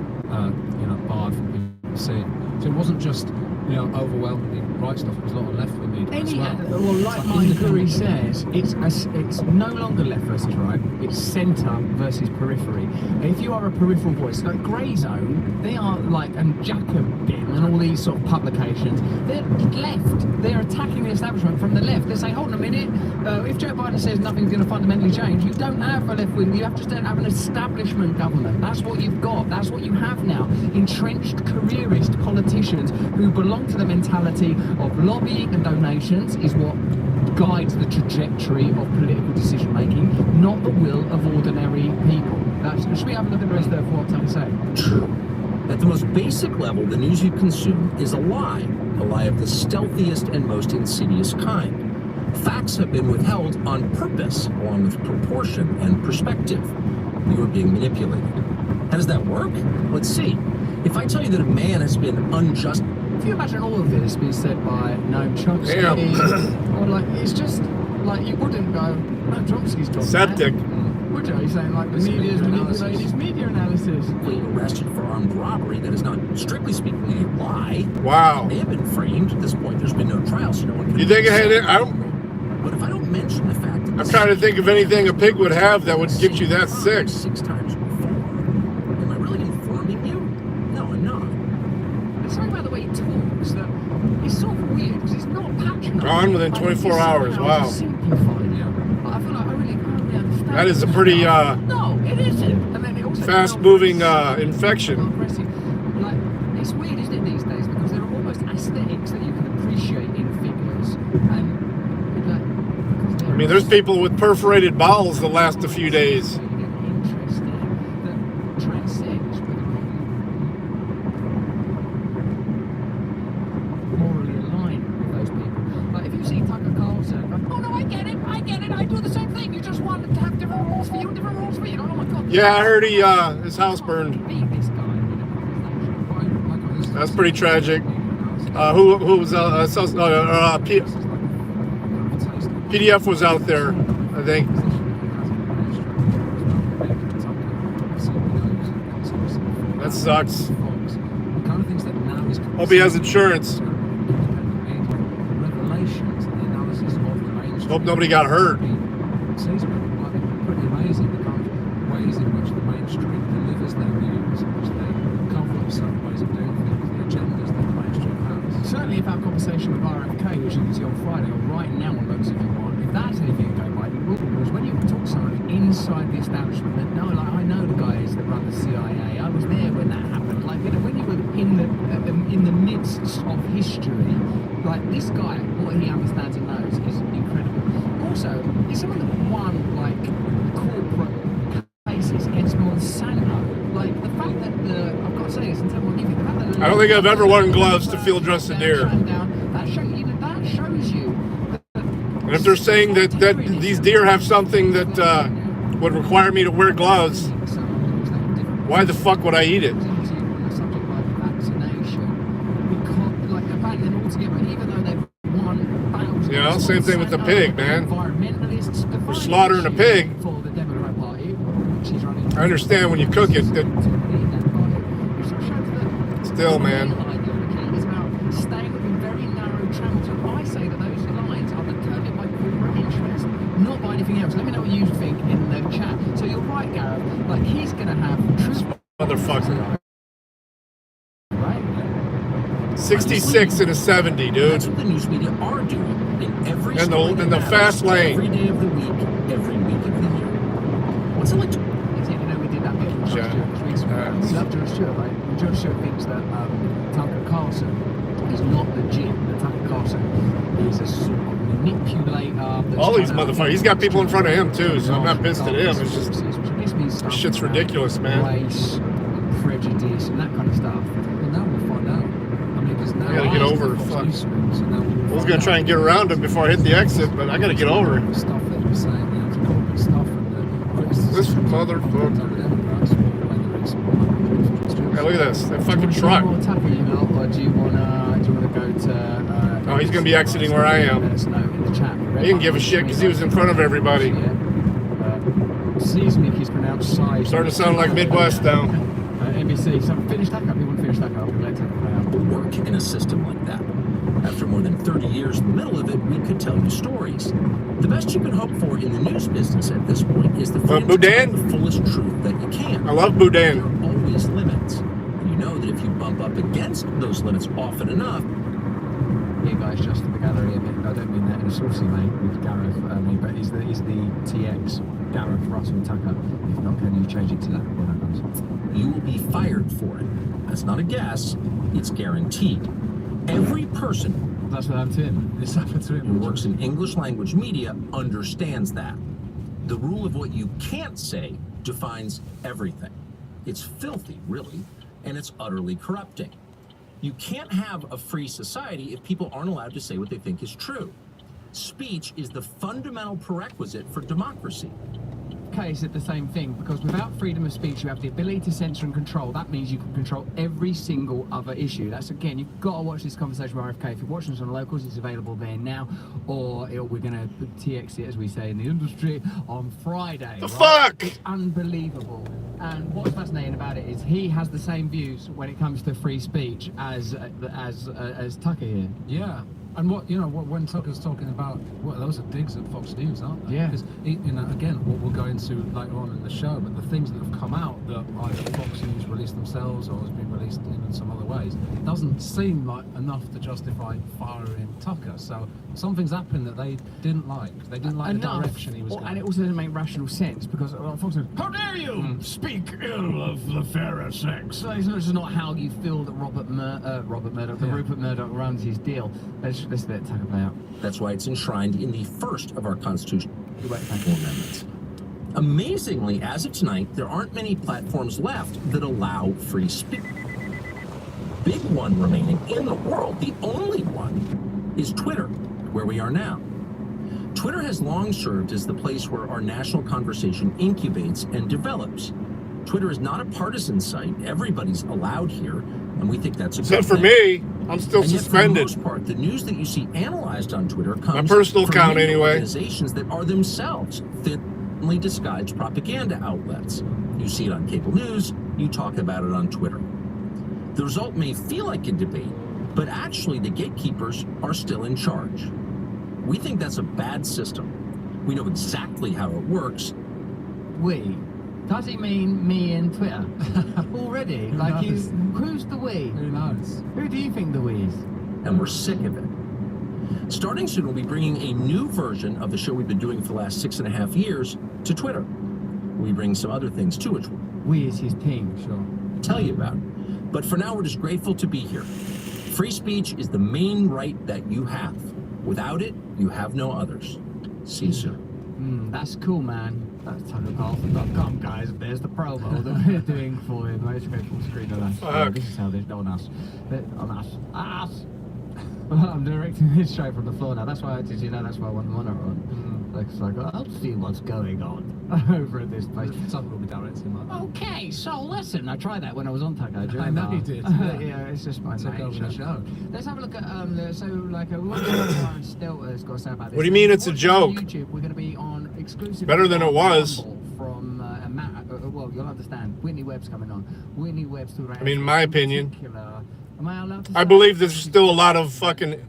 barred from being seeing. So it wasn't just, you know, overwhelmingly right stuff. It was a lot of left-wing media as well. Well, like Martin Curry says, it's no longer left versus right. It's centre versus periphery. If you are a peripheral voice, like Grey Zone, they are like, and Jacobin and all these sort of publications, they're left. They're attacking the establishment from the left. They say, hold on a minute, if Joe Biden says nothing's going to fundamentally change, you don't have a left wing. You have to have an establishment government. That's what you've got. That's what you have now. Entrenched careerist politicians who belong to the mentality of lobbying and donations is what guides the trajectory of political decision making, not the will of ordinary people. Should we have a look at the rest of what I'm saying? True. At the most basic level, the news you consume is a lie of the stealthiest and most insidious kind. Facts have been withheld on purpose, along with proportion and perspective. You are being manipulated. How does that work? Let's see. If I tell you that a man has been unjust... If you imagine all of this being said by Noam Chomsky, or like, it's just like you wouldn't go, Noam Chomsky's got Septic. Would you? He's saying like the media's manipulated his media analysis. Being arrested for armed robbery, that is not strictly speaking a lie. Wow. They have been framed. At this point, there's been no trial, so no one can... You think I don't... But if I don't mention the fact that... I'm trying to think of anything a pig would have that would get you that sick. 6 times before. Am I really informing you? No, I'm not. There's something about the way he talks that it's sort of weird because it's not patronising. Gone within 24 hours. Wow. Simplified. Yeah. I feel like I really understand. That is a pretty no, it isn't. And then it also fast-moving infection. Like, it's weird, isn't it, these days? Because there are almost aesthetics that you can appreciate in figures. And I mean, there's people with perforated bowels that last a few days. Morally aligned with those people. Like, if you see Tucker Carlson, like, oh no, I get it, I do the same thing. You just want to have different rules for you and different rules for you. Oh my God. Yeah, I heard his house burned. That's pretty tragic. Who was PDF was out there, I think. That sucks. Hope he has insurance. Hope nobody got hurt. Pretty amazing the kind of ways in which the mainstream delivers their news, in which they cover up certain ways of doing things, the agendas that the mainstream has. Certainly, if our conversation with RFK, which you can see on Friday, or right now on Votes if you want, if that's anything to go by, you will. Because when you talk to someone inside the establishment, that no, like I know the guys that run the CIA. I was there when that happened. Like, you know, when you were in the midst of history, like this guy, what he understands and knows is incredible. Also, he's someone that won like corporate cases against Monsanto. Like the fact that I've got to say this in terms of the fact that I don't think I've ever worn gloves to field dress a deer. That shows you. And if they're saying that these deer have something that would require me to wear gloves, why the fuck would I eat it? You know, same thing with the pig, man. We're slaughtering a pig. I understand when you cook it, that still, man. Staying within very narrow channels, and I say that those lines are determined by corporate interest, not by anything else. Let me know what you think in the chat. So you're right, Gareth. Like he's gonna have truth. Motherfucker. 66 and a 70, dude. That's what the news media are doing in every in the fast lane. Every day of the week, every week of the year. What's it like to... You know, we did that bit with George Stewart. We love George Stewart, right? And George Stewart thinks that Tucker Carlson is not legit. That Tucker Carlson is a sort of manipulator. All these motherfuckers. He's got people in front of him, too, so I'm not pissed at him. It's just... This shit's ridiculous, man. Race, prejudice, and that kind of stuff. Well, now we'll find out. I gotta get over. Fuck. I was gonna try and get around him before I hit the exit, but I gotta get over it. Stuff that you're saying, you know, corporate stuff and this motherfucker. Hey, look at this. That fucking truck. Do you want to go to... Oh, he's gonna be exiting where I am. Let us know in the chat. He didn't give a shit because he was in front of everybody. Seismic is pronounced size. Starting to sound like Midwest now. NBC, so finish that up. You want to finish that up? in a system like that. After more than 30 years in the middle of it, we could tell you stories. The best you can hope for in the news business at this point is the freedom to tell the fullest truth that you can. I love Boudin. There are always limits. You know that if you bump up against those limits often enough, Here, guys, just for the gallery a bit. I don't mean that in a saucy way with Gareth, but is the TX Gareth Russell Tucker? If not, can you change it to that when that comes? you will be fired for it. That's not a guess, it's guaranteed. Every person That's what happened to him. It's happened to him. who works in English language media understands that. The rule of what you can't say defines everything. It's filthy, really, and it's utterly corrupting. You can't have a free society if people aren't allowed to say what they think is true. Speech is the fundamental prerequisite for democracy. Kay said the same thing, because without freedom of speech, you have the ability to censor and control. That means you can control every single other issue. That's, again, you've got to watch this conversation with RFK. If you're watching us on Locals, it's available there now, or we're going to TX it, as we say in the industry, on Friday. The fuck? It's unbelievable. And what's fascinating about it is he has the same views when it comes to free speech as Tucker here. Yeah. And when Tucker's talking about, well, those are digs at Fox News, aren't they? Yeah. Because, again, what we'll go into later on in the show, but the things that have come out that either Fox News released themselves or has been released in some other ways, doesn't seem like enough to justify firing Tucker. So something's happened that they didn't like. They didn't like the direction he was going. And it also doesn't make rational sense, because Fox says, how dare you speak ill of the fairer sex? So it's just not how you feel that Rupert Murdoch runs his deal. Let's let Tucker play out. That's why it's enshrined in the first of our constitutional amendments. Amazingly, as of tonight, there aren't many platforms left that allow free speech. Big one remaining in the world, the only one, is Twitter, where we are now. Twitter has long served as the place where our national conversation incubates and develops. Twitter is not a partisan site. Everybody's allowed here, and we think that's a good Except for thing. me, I'm still And yet, suspended. for the most part, the news that you see analyzed on Twitter comes My personal from account, media anyway. organizations that are themselves thinly disguised propaganda outlets. You see it on cable news, you talk about it on Twitter. The result may feel like a debate, but actually the gatekeepers are still in charge. We think that's a bad system. We know exactly how it works. We? Does he mean me and Twitter? Already? Like, who's the we? Who knows? Who do you think the we is? And we're sick of it. Starting soon, we'll be bringing a new version of the show we've been doing for the last 6.5 years to Twitter. We bring some other things too, which We is his team. Sure. tell you about. But for now, we're just grateful to be here. Free speech is the main right that you have. Without it, you have no others. See you soon. That's cool, man. That's TuckerCarlson.com, guys. There's the promo that we're doing for him. Let's go full screen on us. Fuck. This is how this, on us. On us. Us! I'm directing this show from the floor now. That's why, did you know, that's why I want the monitor on. It's like, I'll see what's going on over at this place. Tucker will be directing like that. Okay, so listen, I tried that when I was on Tucker. I know you did. Yeah, it's just my Took over the nature. show. Let's have a look at, we want to know what Brian Stelter's got to say about this. What do you mean it's a Watch joke? on YouTube, we're going to be on exclusive. Better than it was. From well, you'll understand. Whitney Webb's coming on. Whitney Webb's talking about. I mean, in my opinion, Am I allowed to I say believe it? there's still a lot of fucking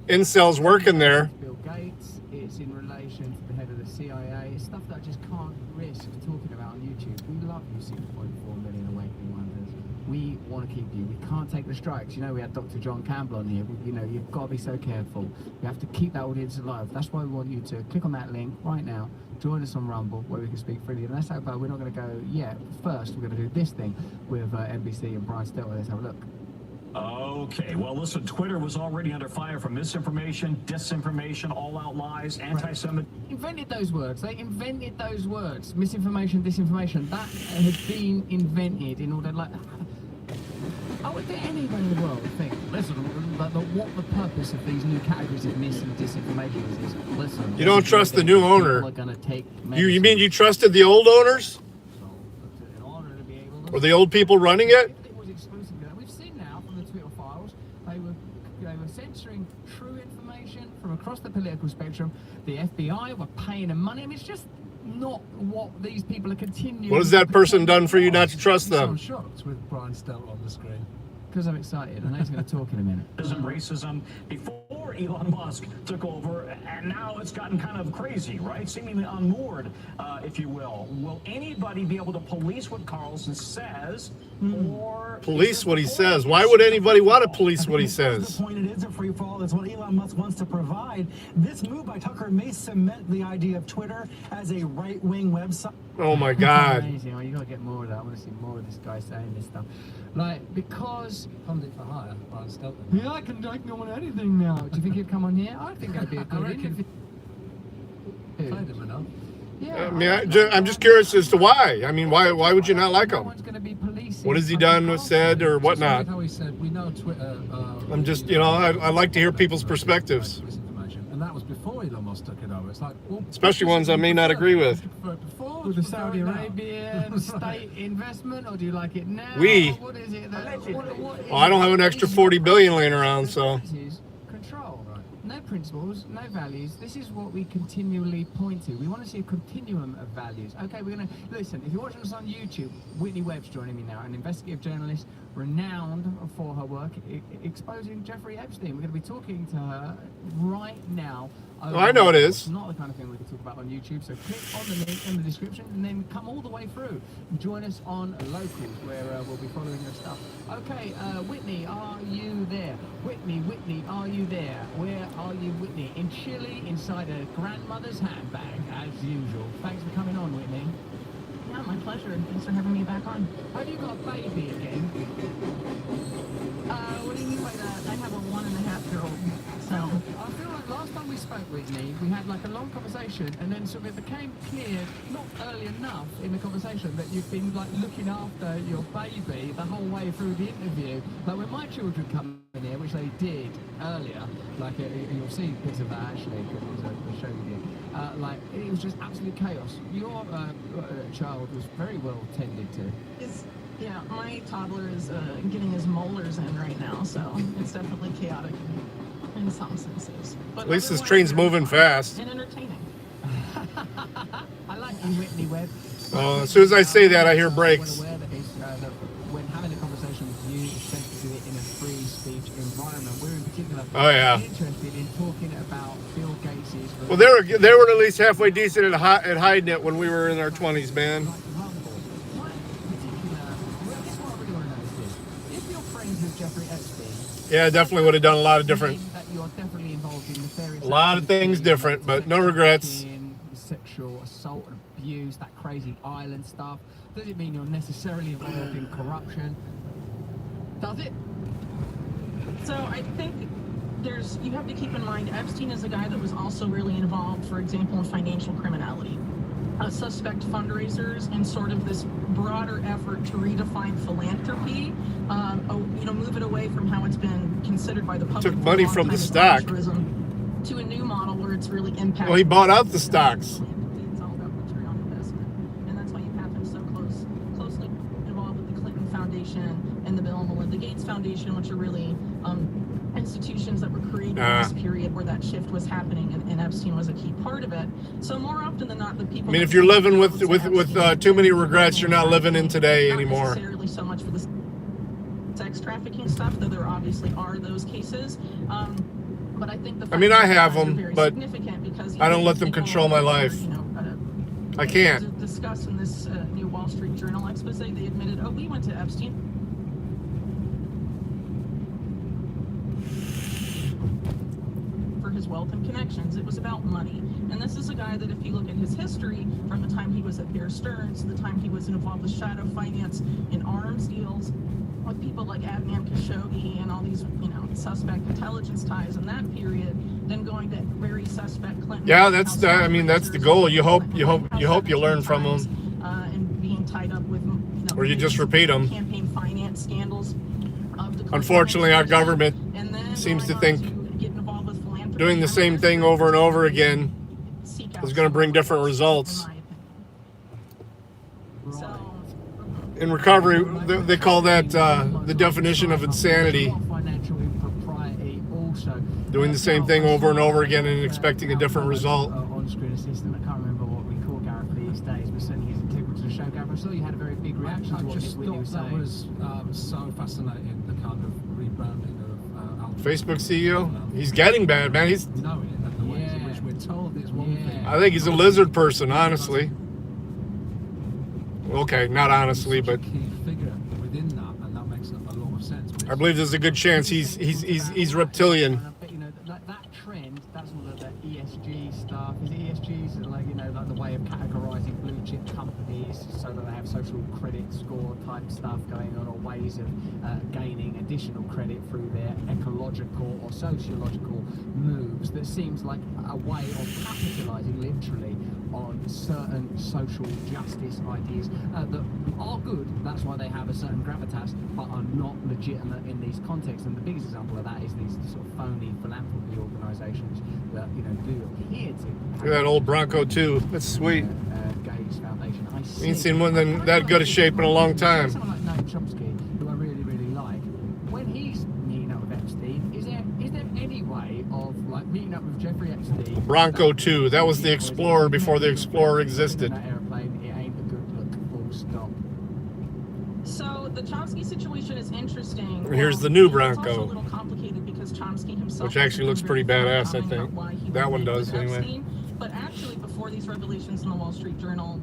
incels working there. Bill Gates. It's in relation to the head of the CIA. It's stuff that I just can't risk talking about on YouTube. We love you, 6.4 million awakening wonders. We want to keep you. We can't take the strikes. You know, we had Dr. John Campbell on here. You know, you've got to be so careful. You have to keep that audience alive. That's why we want you to click on that link right now. Join us on Rumble, where we can speak freely. And that's how far we're not going to go yet. First, we're going to do this thing with NBC and Brian Stelter. Let's have a look. Okay, well, listen, Twitter was already under fire from misinformation, disinformation, all-out lies, anti-Semitic. Invented those words. They invented those words. Misinformation, disinformation. That has been invented in order, like... I would think anyone in the world think, listen, what the purpose of these new categories of mis and disinformation is listen... You don't trust the new owner. You You mean you trusted the old owners? in order to be able to... Or the old people running it? It was exclusively that. We've seen now from the Twitter files, they were censoring true information from across the political spectrum. The FBI were paying them money. I mean, it's just not what these people are continuing. What has that person done for you not to trust So I'm them? shocked with Brian Stelter on the screen. Because I'm excited. I know he's going to talk in a minute. Racism before Elon Musk took over, and now it's gotten kind of crazy, right? Seemingly unmoored, if you will. Will anybody be able to police what Carlson says, or Police what he says? Why would anybody want to police what he says? The point, it is a free for all. That's what Elon Musk wants to provide. This move by Tucker may cement the idea of Twitter as a right-wing website. Oh my God! Amazing. Oh, you got to get more of that. I want to see more of this guy saying this stuff. Like, because Pundit for hire, Brian Stelton. yeah, I can go on anything now. Do you think he'd come on here? I think that'd be a good interview. Played him enough. Yeah, I mean, I'm just curious as to why. I mean, why would you not like no him? one's going to be policing. What has he done or said or whatnot? How he said, we know Twitter. I'm just, you know, I like to hear people's perspectives, Misinformation, and that was before Elon Musk took it over. It's like, well, especially ones I may not agree with. Before With the Saudi Arabian state investment, or do you like it now? We? What is it? Well, I don't have an extra 40 billion laying around, so. Control. No principles, no values. This is what we continually point to. We want to see a continuum of values. Okay, we're going to listen. If you're watching us on YouTube, Whitney Webb's joining me now, an investigative journalist renowned for her work exposing Jeffrey Epstein. We're going to be talking to her right now. Oh, I know it is. It's not the kind of thing we can talk about on YouTube, so click on the link in the description and then come all the way through. Join us on Locals, where we'll be following your stuff. Okay, Whitney, are you there? Whitney, are you there? Where are you, Whitney? In Chile, inside a grandmother's handbag, as usual. Thanks for coming on, Whitney. Yeah, my pleasure. Thanks for having me back on. Have you got a baby again? What do you mean by that? I have a 1.5-year-old. So I feel like last time we spoke, Whitney, we had like a long conversation, and then sort of it became clear, not early enough in the conversation, that you've been like looking after your baby the whole way through the interview. Like when my children come in here, which they did earlier, like you'll see bits of that actually, because it was a show you did. Like it was just absolute chaos. Your child was very well tended to. yeah, my toddler is getting his molars in right now, so it's definitely chaotic in some senses. But At least this train's moving fast. and entertaining. I like you, Whitney Webb. As soon as I say that, I hear brakes. Aware that when having a conversation with you, it's best to do it in a free speech environment. We're in particular interested in talking about Bill Gates's. Well, they were at least halfway decent at hiding it when we were in our 20s, man. If you're friends with Jeffrey Epstein, Yeah, I definitely would have done a lot of different. that you're definitely involved in nefarious A lot of things activity, different, but no sex regrets. trafficking, sexual assault and abuse, that crazy island stuff. Does it mean you're necessarily involved in corruption? Does it? So I think you have to keep in mind, Epstein is a guy that was also really involved, for example, in financial criminality. Suspect fundraisers and sort of this broader effort to redefine philanthropy, move it away from how it's been considered by the public. Took money from the stock. To a new model where it's really impacting. Well, he bought out the stocks. It's all about return on investment, and that's why you have him so closely involved with the Clinton Foundation and the Bill and Melinda Gates Foundation, which are really institutions that were created in this period where that shift was happening, and Epstein was a key part of it. So more often than not, the people. I mean, if you're living with too many regrets, you're not living in today not anymore. necessarily so much for the sex trafficking stuff, though there obviously are those cases. But I think I mean, I have are them, very but significant because I don't let them people control my are, life. I can't. Discussed in this new Wall Street Journal expose, they admitted, we went to Epstein. For his wealth and connections. It was about money. And this is a guy that if you look at his history, from the time he was at Bear Stearns to the time he was involved with shadow finance in arms deals, with people like Adnan Khashoggi and all these, suspect intelligence ties in that period, then going to very suspect Clinton. Yeah, that's the goal. You hope you learn from them. And being tied up with, or you just repeat them. Campaign finance scandals. Unfortunately, our government seems to think doing the same thing over and over again is going to bring different results. In recovery, they call that the definition of insanity. Doing the same thing over and over again and expecting a different result. On-screen assistant, I can't remember what we call Gareth Lee's these days, but certainly he's integral to the show. Gareth, I saw you had a very big reaction to I what just Nick Whitney thought was that saying. was so fascinating, the kind of rebranding of Alpha. Facebook CEO. He's getting bad, man. He's. Know it, and the ways in which we're told is one thing. I think he's a lizard person, honestly. Okay, not honestly, but Key figure within that, and that makes a lot of sense. I believe there's a good chance he's reptilian. But, you know, like that trend, that's all the ESG stuff. Is it ESGs like, you know, like the way of categorizing blue chip companies so that they have social credit score type stuff going on, or ways of gaining additional credit through their ecological or sociological moves. That seems like a way of capitalizing literally on certain social justice ideas that are good. That's why they have a certain gravitas, but are not legitimate in these contexts. And the biggest example of that is these sort of phony philanthropy organisations that, you know, do appear to. Look at that old Bronco too. That's sweet. Gates Foundation. I see. Ain't seen one in that good a shape in a long time. Someone like Noam Chomsky, who I really, really like, when he's meeting up with Epstein, is there any way of like meeting up with Jeffrey Epstein? Bronco 2. That was the Explorer before the Explorer existed. That airplane, it ain't a good look. Full stop. So the Chomsky situation is interesting. Here's the new It's also Bronco, a little complicated because Chomsky himself, which actually looks pretty badass, I think. That one does, with anyway. Epstein. But actually, before these revelations in the Wall Street Journal,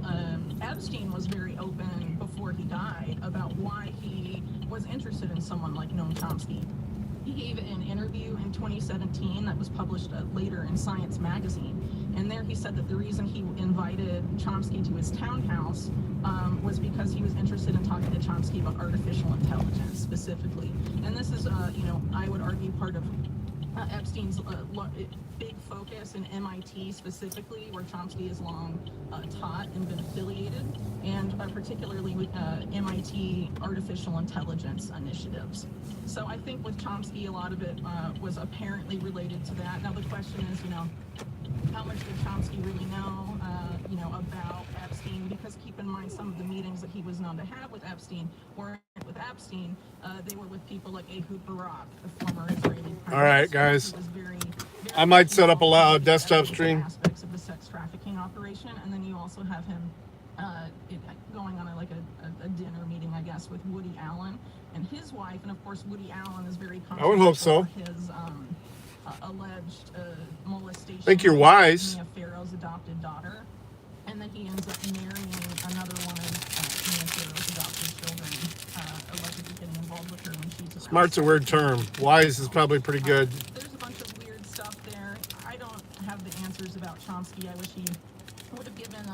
Epstein was very open before he died about why he was interested in someone like Noam Chomsky. He gave an interview in 2017 that was published later in Science magazine, and there he said that the reason he invited Chomsky to his townhouse was because he was interested in talking to Chomsky about artificial intelligence specifically. And this is, you know, I would argue part of Epstein's big focus in MIT specifically, where Chomsky has long taught and been affiliated, and particularly with MIT artificial intelligence initiatives. So I think with Chomsky, a lot of it was apparently related to that. Now the question is, you know, how much did Chomsky really know, you know, about Epstein? Because keep in mind, some of the meetings that he was known to have with Epstein weren't with Epstein. They were with people like Ehud Barak, the former Israeli prime All right, minister, guys. who was very I might set up a loud desktop stream. aspects of the sex trafficking operation, and then you also have him going on a dinner meeting, I guess, with Woody Allen and his wife. And of course, Woody Allen is very I would hope so. for his alleged molestation. I think you're wise. Mia Farrow's adopted daughter, and then he ends up marrying another one of Mia Farrow's adopted children, allegedly getting involved with her when she's about Smart's a weird term. Wise is probably pretty good. There's a bunch of weird stuff there. I don't have the answers about Chomsky. I wish he would have given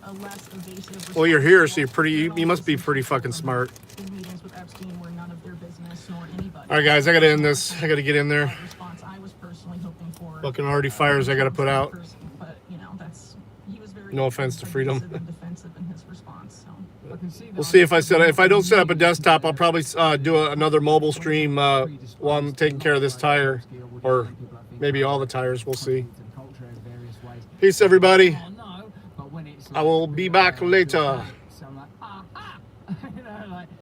a less evasive. Well, you're here, so you must be pretty fucking smart. His meetings with Epstein were none of their business, nor anybody. All right, guys, I gotta end this. I gotta get in there. Response I was personally hoping for. Fucking already fires I gotta put out. But you know, he was very No offense to Freedom. defensive in his response. So. We'll see if I don't set up a desktop, I'll probably do another mobile stream while I'm taking care of this tire, or maybe all the tires. We'll see. Peace, everybody. I will be back later.